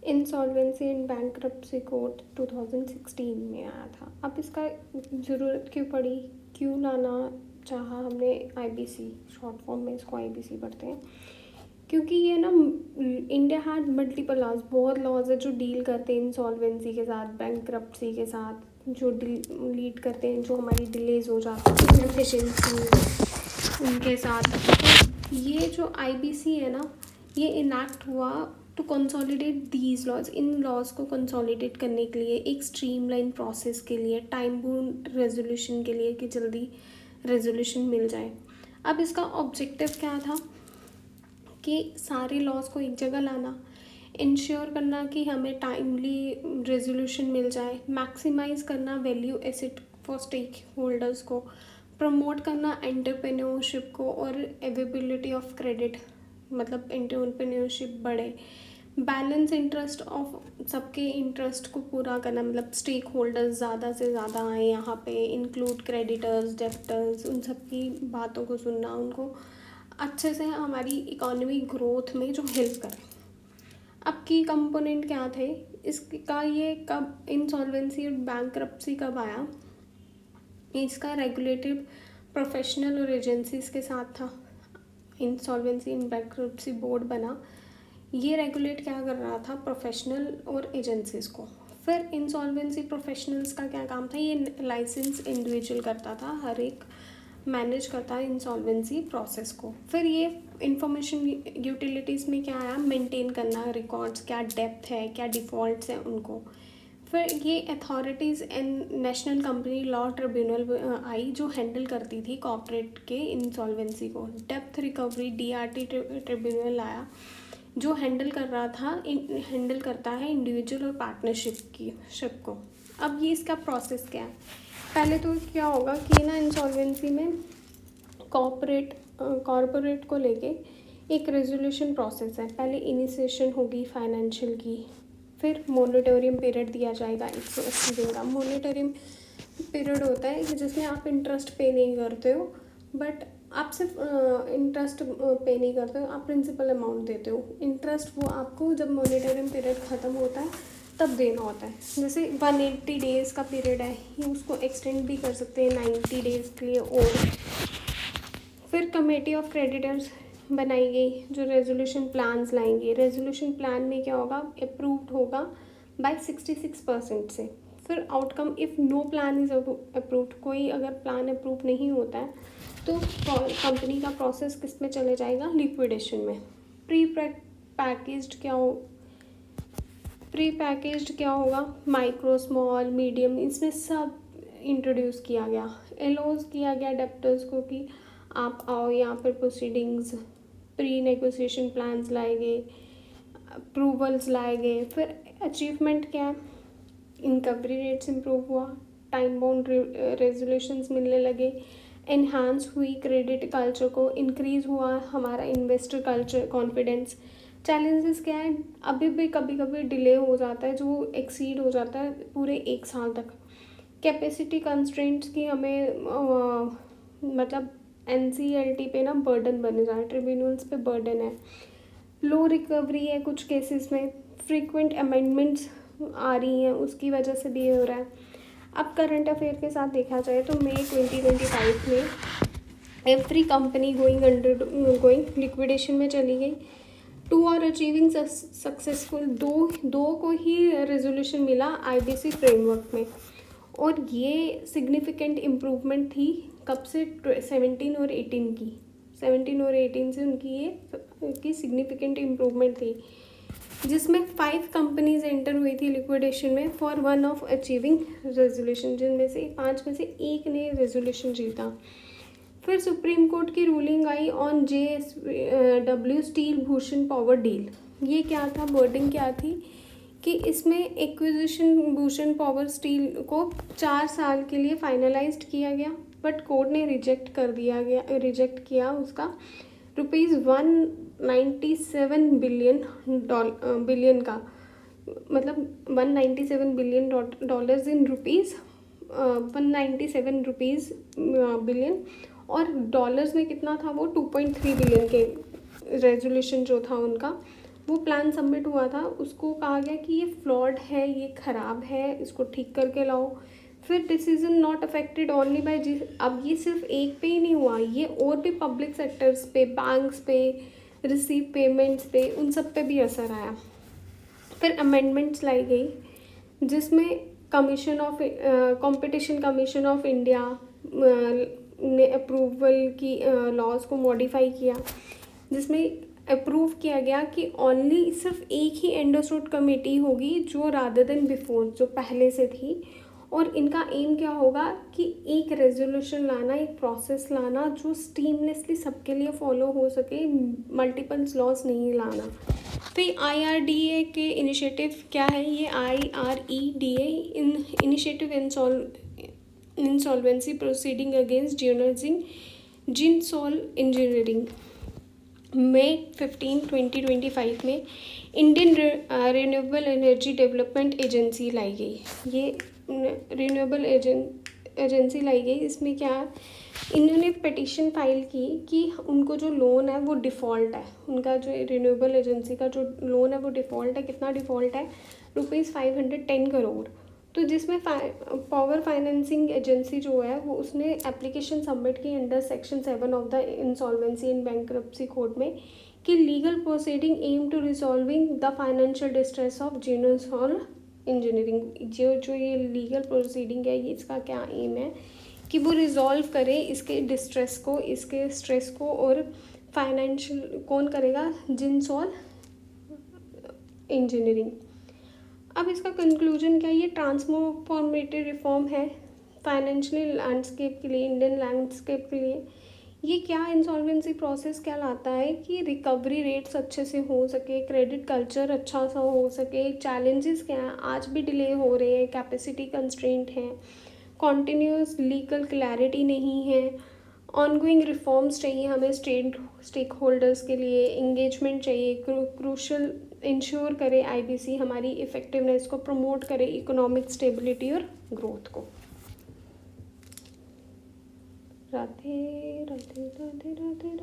Insolvency and bankruptcy code 2016 में आया था। अब इसका ज़रूरत क्यों पड़ी, क्यों लाना चाहा हमने आईबीसी, शॉर्ट फॉर्म में इसको आईबीसी पढ़ते हैं, क्योंकि ये ना इंडिया हैड मल्टीपल लॉज, बहुत लॉज है जो डील करते हैं इंसॉल्वेंसी के साथ, बैंक्रप्सी के साथ, जो लीड करते हैं, जो हमारी डिलेज हो जाती है एफिशिएंसी उनके साथ। तो ये जो आईबीसी है ना, ये इनैक्ट हुआ टू कंसोलिडेट दीज लॉज, इन लॉज को कंसोलिडेट करने के लिए, एक स्ट्रीमलाइन प्रोसेस के लिए, टाइम बाउंड रेजोल्यूशन के लिए कि जल्दी रेजोल्यूशन मिल जाए। अब इसका ऑब्जेक्टिव क्या था कि सारे लॉज को एक जगह लाना, इंश्योर करना कि हमें टाइमली रेजोल्यूशन मिल जाए, मैक्सिमाइज़ करना value asset for stake holders को, प्रमोट करना एंटरप्रेन्योरशिप को और अवेलेबिलिटी ऑफ क्रेडिट, मतलब एंटरप्रेन्योरशिप बढ़े, बैलेंस इंटरेस्ट ऑफ सबके इंटरेस्ट को पूरा करना, मतलब स्टेक होल्डर्स ज़्यादा से ज़्यादा आए यहाँ पे, इंक्लूड क्रेडिटर्स, डेप्टर्स, उन सब की बातों को सुनना, उनको अच्छे से हमारी इकोनॉमी ग्रोथ में जो हेल्प करे। अब की कंपोनेंट क्या थे इसका, ये कब इंसॉल्वेंसी और बैंक्रप्सी कब आया, इसका रेगुलेटिव प्रोफेशनल और एजेंसीज के साथ था। इंसॉल्वेंसी एंड बैंक्रप्सी बोर्ड बना, ये रेगुलेट क्या कर रहा था, प्रोफेशनल और एजेंसीज को। फिर इंसॉल्वेंसी प्रोफेशनल्स का क्या काम था, ये लाइसेंस इंडिविजुअल करता था, हर एक मैनेज करता है इंसॉल्वेंसी प्रोसेस को। फिर ये इंफॉर्मेशन यूटिलिटीज़ में क्या आया, मेंटेन करना रिकॉर्ड्स, क्या डेप्थ है, क्या डिफ़ॉल्ट्स हैं उनको। फिर ये authorities and National Company Law Tribunal आई जो हैंडल करती थी कॉर्पोरेट के इंसॉल्वेंसी को। डेप्थ रिकवरी डीआरटी ट्रिब्यूनल आया जो हैंडल करता है इंडिविजुअल और पार्टनरशिप की शिप को। अब ये इसका प्रोसेस क्या है, पहले तो क्या होगा कि ना इंसॉल्वेंसी में कॉर्पोरेट को लेके एक रेजोल्यूशन प्रोसेस है। पहले इनिशिएशन होगी फाइनेंशियल की, फिर मोनिटोरियम पीरियड दिया जाएगा 180 दिन का। मोनिटोरियम पीरियड होता है कि जिसमें आप इंटरेस्ट पे नहीं करते हो, बट आप सिर्फ इंटरेस्ट पे नहीं करते हो, आप प्रिंसिपल अमाउंट देते हो। इंटरेस्ट वो आपको जब मोनिटोरियम पीरियड ख़त्म होता है तब देना होता है। जैसे 180 डेज़ का पीरियड है, ये उसको एक्सटेंड भी कर सकते हैं 90 डेज़ के लिए। और फिर कमेटी ऑफ क्रेडिटर्स बनाई गई जो रेजोल्यूशन प्लान्स लाएंगे। रेजोल्यूशन प्लान में क्या होगा, अप्रूव्ड होगा बाय 66% से। फिर outcome, if no plan is approved, कोई अगर प्लान अप्रूव नहीं होता है तो कंपनी का प्रोसेस किस में चले जाएगा, लिक्विडेशन में। प्री पैकेज्ड क्या होगा, माइक्रो, स्मॉल, मीडियम, इसमें सब इंट्रोड्यूस किया गया। एलोज किया गया डेप्टर्स को कि आप आओ यहाँ पर प्रोसीडिंग्स, प्री नेगोशिएशन प्लान्स लाए गए, अप्रूवल्स लाए गए। फिर अचीवमेंट क्या है, इनकवरी रेट्स इम्प्रूव हुआ, टाइम बाउंड रेजोल्यूशंस मिलने लगे, एनहांस हुई क्रेडिट कल्चर को, इंक्रीज़ हुआ हमारा इन्वेस्टर कल्चर कॉन्फिडेंस। चैलेंजेस क्या है, अभी भी कभी कभी डिले हो जाता है जो एक्सीड हो जाता है पूरे 1 साल तक। कैपेसिटी कंस्ट्रेंट्स की हमें मतलब एनसीएलटी पे ना बर्डन बन जाए, ट्रिब्यूनल्स पे बर्डन है। लो रिकवरी है कुछ केसेस में, फ्रीक्वेंट अमेंडमेंट्स आ रही हैं, उसकी वजह से भी ये हो रहा है। अब करंट अफेयर के साथ देखा जाए तो मई 2025 में एवरी कंपनी गोइंग लिक्विडेशन में चली गई। 2 और अचीविंग सक्सेसफुल, दो को ही रेजोल्यूशन मिला आईबीसी फ्रेमवर्क में। और ये सिग्निफिकेंट इम्प्रूवमेंट थी कब से, 17 और 18 की, 17 और 18 से उनकी ये की सिग्निफिकेंट इम्प्रूवमेंट थी, जिसमें 5 कंपनीज एंटर हुई थी लिक्विडेशन में for one of achieving resolution, जिनमें से 5 में से एक ने रेजोल्यूशन जीता। फिर सुप्रीम कोर्ट की ruling I on JSW steel Bhushan power deal. ये क्या था, वर्डिंग क्या थी कि इसमें एक्विजिशन भूषण पावर स्टील को 4 साल के लिए फाइनलाइज्ड किया गया, बट कोर्ट ने रिजेक्ट किया उसका ₹197 बिलियन का, मतलब $197 billion in rupees, 197 rupees billion, और डॉलर्स में कितना था वो 2.3 बिलियन के रेजोल्यूशन जो था उनका वो प्लान सबमिट हुआ था, उसको कहा गया कि ये फ्लॉड है, ये ख़राब है, इसको ठीक करके लाओ। फिर decision not affected only by जी, अब ये सिर्फ एक पे ही नहीं हुआ, ये और भी पब्लिक सेक्टर्स पे, बैंक्स पे, रिसीव पेमेंट्स पे, उन सब पे भी असर आया। फिर अमेंडमेंट्स लाई गई जिसमें commission of competition commission of India ने अप्रूवल की लॉज को मॉडिफाई किया, जिसमें अप्रूव किया गया कि ओनली सिर्फ एक ही एंडोसोट कमेटी होगी जो रादर देन बिफोर, जो पहले से थी। और इनका एम क्या होगा कि एक रेजोल्यूशन लाना, एक प्रोसेस लाना जो स्टीमलेसली सबके लिए फॉलो हो सके, मल्टीपल्स लॉस नहीं लाना। तो ये IRDA के इनिशिएटिव क्या है, ये IREDA initiative insolvency proceeding against Gensol Engineering May 15, 2025 में Indian Renewable Energy Development Agency लाई गई। ये रिन्यूएबल एजेंसी लाई गई। इसमें क्या है, इन्होंने पिटीशन फाइल की कि उनको जो लोन है वो डिफ़ॉल्ट है, उनका जो रिन्यूएबल एजेंसी का जो लोन है वो डिफ़ॉल्ट है। कितना डिफ़ॉल्ट है? ₹510 करोड़। तो जिसमें पावर फाइनेंसिंग एजेंसी जो है वो उसने एप्लीकेशन सबमिट की under section 7 of the insolvency and bankruptcy code में कि legal proceeding aim to resolving the financial distress of Gensol Engineering. जो ये लीगल प्रोसीडिंग है, ये इसका क्या एम है कि वो रिजॉल्व करे इसके डिस्ट्रेस को, इसके स्ट्रेस को। और फाइनेंशियल कौन करेगा? जिनसॉल इंजीनियरिंग। अब इसका कंक्लूजन क्या है? ये ट्रांसफॉर्मेटिव रिफॉर्म है फाइनेंशियल लैंडस्केप के लिए, इंडियन लैंडस्केप के लिए। ये क्या इंसॉल्वेंसी प्रोसेस क्या लाता है कि रिकवरी रेट्स अच्छे से हो सके, क्रेडिट कल्चर अच्छा सा हो सके। चैलेंजेस क्या हैं? आज भी डिले हो रहे हैं, कैपेसिटी कंस्ट्रेंट हैं, कॉन्टीन्यूस लीगल क्लैरिटी नहीं है, ऑनगोइंग रिफॉर्म्स चाहिए हमें स्टेक होल्डर्स के लिए, इंगेजमेंट चाहिए, क्रूशल इंश्योर करे IBC हमारी इफ़ेक्टिवनेस को, प्रमोट करे इकोनॉमिक स्टेबिलिटी और ग्रोथ को। राधे राधे राधे राधे।